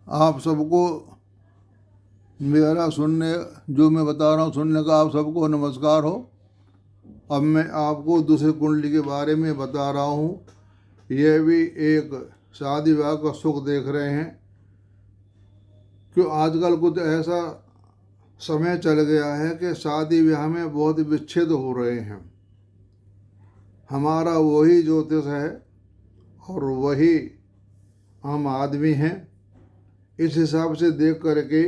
आप सबको मेरा सुनने, जो मैं बता रहा हूँ सुनने का, आप सबको नमस्कार हो। अब मैं आपको दूसरी कुंडली के बारे में बता रहा हूँ। यह भी एक शादी विवाह का सुख देख रहे हैं। क्यों आजकल कुछ ऐसा समय चल गया है कि शादी ब्याह में बहुत विच्छेद हो रहे हैं। हमारा वही ज्योतिष है और वही हम आदमी हैं। इस हिसाब से देख करके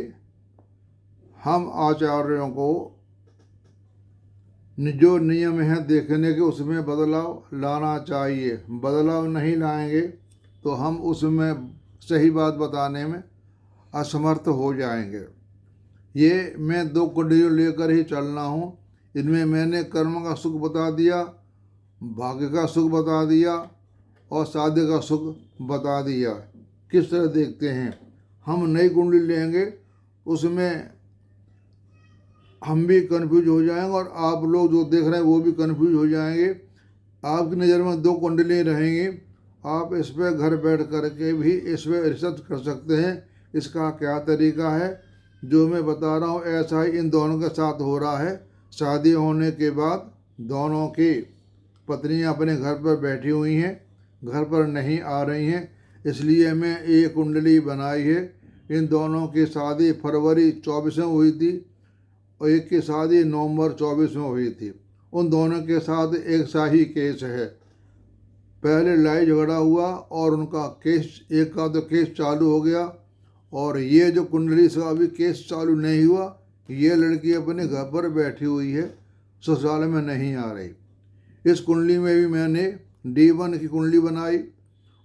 हम आचार्यों को जो नियम है देखने के उसमें बदलाव लाना चाहिए। बदलाव नहीं लाएंगे तो हम उसमें सही बात बताने में असमर्थ हो जाएंगे। ये मैं दो कुंडलियों लेकर ही चलना हूँ। इनमें मैंने कर्म का सुख बता दिया, भाग्य का सुख बता दिया और शादी का सुख बता दिया। किस तरह देखते हैं? हम नई कुंडली लेंगे, उसमें हम भी कंफ्यूज हो जाएंगे और आप लोग जो देख रहे हैं वो भी कंफ्यूज हो जाएंगे। आपकी नज़र में दो कुंडली रहेंगी। आप इस पर घर बैठ करके भी इस पर रिसर्च कर सकते हैं इसका क्या तरीका है। जो मैं बता रहा हूँ ऐसा ही इन दोनों के साथ हो रहा है। शादी होने के बाद दोनों की पत्नियां अपने घर पर बैठी हुई हैं, घर पर नहीं आ रही हैं, इसलिए मैं एक कुंडली बनाई है। इन दोनों की शादी फरवरी 24 में हुई थी और एक की शादी नवंबर 24 में हुई थी। उन दोनों के साथ एक सा ही केस है। पहले लड़ाई झगड़ा हुआ और उनका केस, एक का तो केस चालू हो गया और ये जो कुंडली से अभी केस चालू नहीं हुआ। ये लड़की अपने घर पर बैठी हुई है, ससुराल में नहीं आ रही। इस कुंडली में भी मैंने D1 की कुंडली बनाई,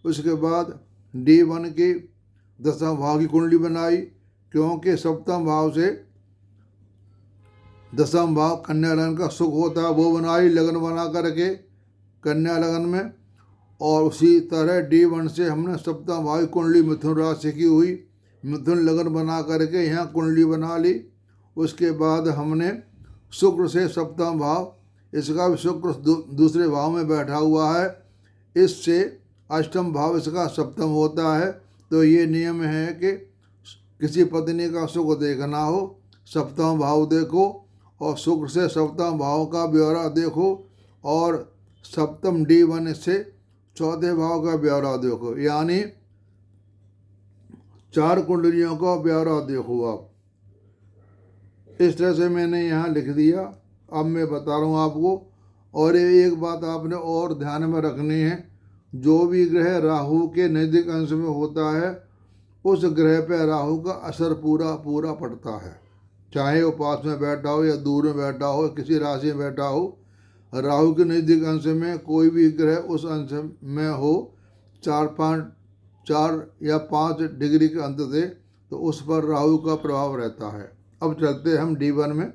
उसके बाद D1 की 10वां भाव की कुंडली बनाई, क्योंकि 7वां भाव से 10वां भाव कन्या लगन का सुख होता है, वो बनाई लगन बना करके कन्या लगन में। और उसी तरह D1 से हमने 7वां भाव की कुंडली मिथुन राशि की हुई, मिथुन लगन बना करके यहाँ कुंडली बना ली। उसके बाद हमने शुक्र से 7वां भाव, इसका भी शुक्र दूसरे भाव में बैठा हुआ है, इससे 8वां भाव इसका 7वां होता है। तो ये नियम है कि किसी पत्नी का सुख देखना हो 7वां भाव देखो और शुक्र से 7वां भाव का ब्यौरा देखो और 7वां D1 से 4थे भाव का ब्यौरा देखो, यानी 4 कुंडलियों का ब्यौरा देखो आप। इस तरह से मैंने यहाँ लिख दिया। अब मैं बता रहा हूँ आपको। और एक बात आपने और ध्यान में रखनी है, जो भी ग्रह राहु के नज़दीक अंश में होता है उस ग्रह पे राहु का असर पूरा पूरा पड़ता है। चाहे वो पास में बैठा हो या दूर में बैठा हो, किसी राशि में बैठा हो, राहु के नज़दीक अंश में कोई भी ग्रह उस अंश में हो 4 या 5 डिग्री के अंतर से, तो उस पर राहु का प्रभाव रहता है। अब चलते हम D1 में।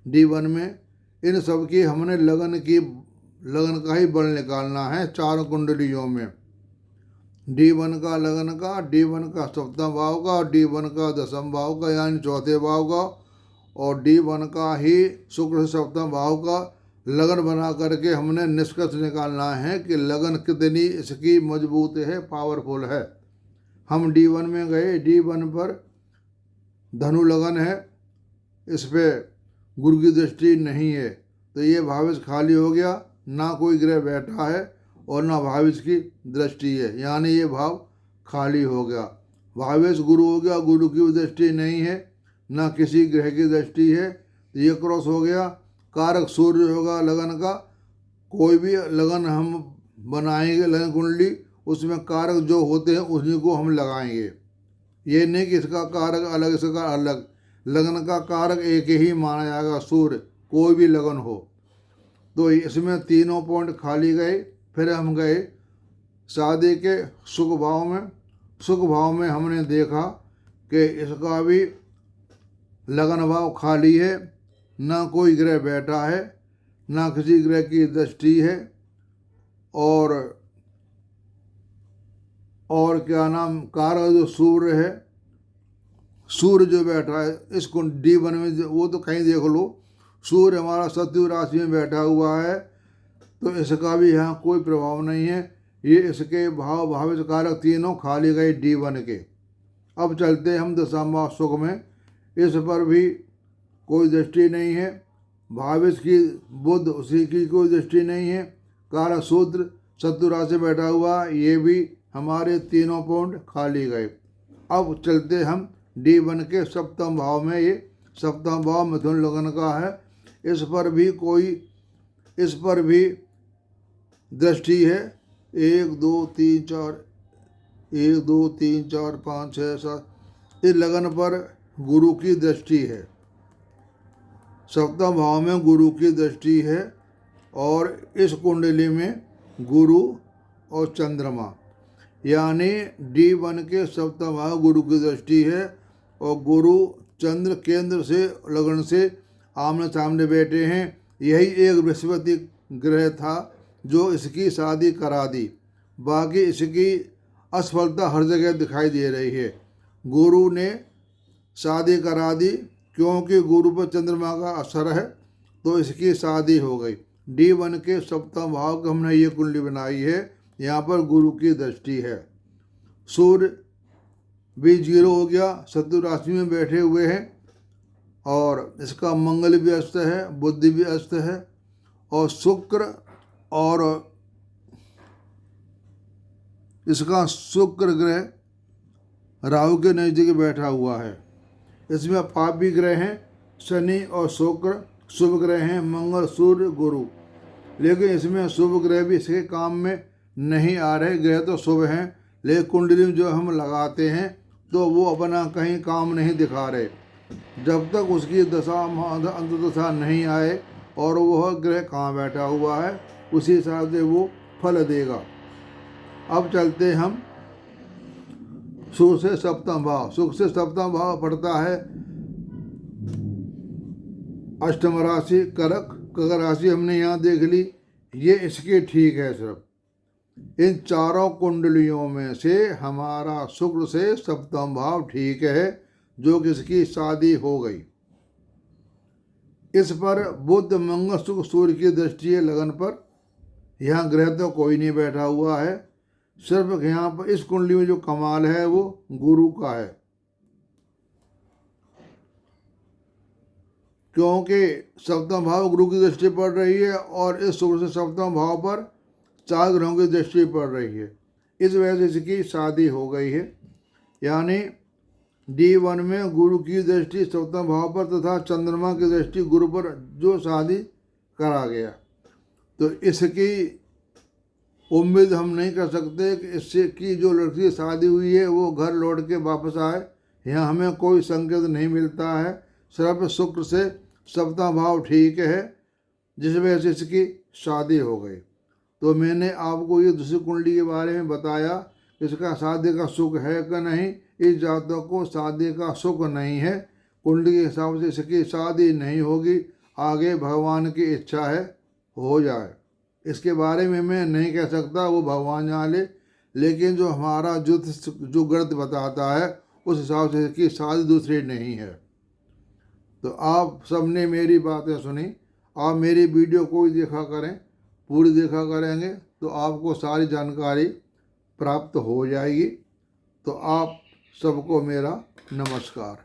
D1 में इन सब की हमने लगन का ही बल निकालना है 4 कुंडलियों में। D1 का लगन का, D1 का 7वां भाव का और D1 का 10वां भाव का यानी 4थे भाव का, और D1 का ही शुक्र से 7वां भाव का लगन बना करके हमने निष्कर्ष निकालना है कि लगन कितनी इसकी मजबूत है, पावरफुल है। हम D1 में गए, D1 पर धनु लगन है, इस पे गुरु की दृष्टि नहीं है, तो ये भाविश खाली हो गया, ना कोई ग्रह बैठा है और ना भाविश की दृष्टि है, यानी ये भाव खाली हो गया। भाविश गुरु हो गया, गुरु की दृष्टि नहीं है, ना किसी ग्रह की दृष्टि है, तो ये क्रॉस हो गया। कारक सूर्य होगा लगन का। कोई भी लगन हम बनाएंगे लगन कुंडली, उसमें कारक जो होते हैं उन्हीं को हम लगाएंगे। ये नहीं कि इसका कारक अलग इसका अलग। लगन का कारक एक ही माना जाएगा, सूर्य, कोई भी लगन हो। तो इसमें तीनों पॉइंट खाली गए। फिर हम गए शादी के सुख भाव में। सुख भाव में हमने देखा कि इसका भी लगन भाव खाली है, ना कोई ग्रह बैठा है, ना किसी ग्रह की दृष्टि है। और क्या नाम, कारक जो सूर्य है, सूर्य जो बैठा है इस D1 में, वो तो कहीं देख लो, सूर्य हमारा शत्रु राशि में बैठा हुआ है, तो इसका भी यहाँ कोई प्रभाव नहीं है। ये इसके भाव भावित कारक तीनों खाली गए D1 के। अब चलते हम दशम भाव सुख में। इस पर भी कोई दृष्टि नहीं है। भाविस की बुध, उसी की कोई दृष्टि नहीं है। कारक सूत्र शत्रु राशि बैठा हुआ, ये भी हमारे तीनों पॉइंट खाली गए। अब चलते हम D1 के सप्तम भाव में। ये सप्तम भाव मिथुन लग्न का है। इस पर भी दृष्टि है। 1 2 3 4 1 2 3 4 5 6 7 इस लगन पर गुरु की दृष्टि है। सप्तम भाव में गुरु की दृष्टि है और इस कुंडली में गुरु और चंद्रमा, यानी D1 के सप्तम भाव गुरु की दृष्टि है और गुरु चंद्र केंद्र से लगन से आमने सामने बैठे हैं। यही एक बृहस्पति ग्रह था जो इसकी शादी करा दी। बाकी इसकी असफलता हर जगह दिखाई दे रही है। गुरु ने शादी करा दी क्योंकि गुरु पर चंद्रमा का असर है, तो इसकी शादी हो गई। D1 के सप्तम भाव की हमने ये कुंडली बनाई है। यहाँ पर गुरु की दृष्टि है। सूर्य भी 0 हो गया, शत्रु राशि में बैठे हुए हैं और इसका मंगल भी अस्त है, बुद्धि भी अस्त है और शुक्र और इसका शुक्र ग्रह राहु के नज़दीक बैठा हुआ है। इसमें पापी ग्रह हैं शनि और शुक्र, शुभ ग्रह हैं मंगल सूर्य गुरु, लेकिन इसमें शुभ ग्रह भी इसके काम में नहीं आ रहे। ग्रह तो शुभ हैं लेकिन कुंडली में जो हम लगाते हैं तो वो अपना कहीं काम नहीं दिखा रहे। जब तक उसकी दशा अंतदशा नहीं आए और वह ग्रह कहाँ बैठा हुआ है उसी हिसाब से वो फल देगा। अब चलते हम सुख से सप्तम भाव। सुख से सप्तम भाव पड़ता है अष्टम राशि कर्क राशि हमने यहाँ देख ली, ये इसके ठीक है। सिर्फ इन चारों कुंडलियों में से हमारा शुक्र से सप्तम भाव ठीक है, जो किसकी शादी हो गई। इस पर बुध मंगल शुक्र सूर्य की दृष्टि है लगन पर। यहाँ ग्रह तो कोई नहीं बैठा हुआ है, सिर्फ यहाँ पर इस कुंडली में जो कमाल है वो गुरु का है, क्योंकि सप्तम भाव गुरु की दृष्टि पड़ रही है और इस शुक्र से सप्तम भाव पर 4 ग्रहों की दृष्टि पड़ रही है। इस वजह से इसकी शादी हो गई है। यानी D1 में गुरु की दृष्टि सप्तम भाव पर तथा चंद्रमा की दृष्टि गुरु पर जो शादी करा गया, तो इसकी उम्मीद हम नहीं कर सकते कि इससे की जो लड़की शादी हुई है वो घर लौट के वापस आए। यहाँ हमें कोई संकेत नहीं मिलता है। सिर्फ शुक्र से सप्तम भाव ठीक है, जिस वजह से इसकी शादी हो गई। तो मैंने आपको ये दूसरी कुंडली के बारे में बताया, इसका शादी का सुख है कि नहीं। इस जातक को शादी का सुख नहीं है, कुंडली के हिसाब से इसकी शादी नहीं होगी। आगे भगवान की इच्छा है हो जाए, इसके बारे में मैं नहीं कह सकता, वो भगवान जाने। लेकिन जो हमारा जो गणित बताता है उस हिसाब से इसकी शादी दूसरी नहीं है। तो आप सबने मेरी बातें सुनी, आप मेरी वीडियो को भी देखा करें, पूरी देखा करेंगे तो आपको सारी जानकारी प्राप्त हो जाएगी। तो आप सबको मेरा नमस्कार।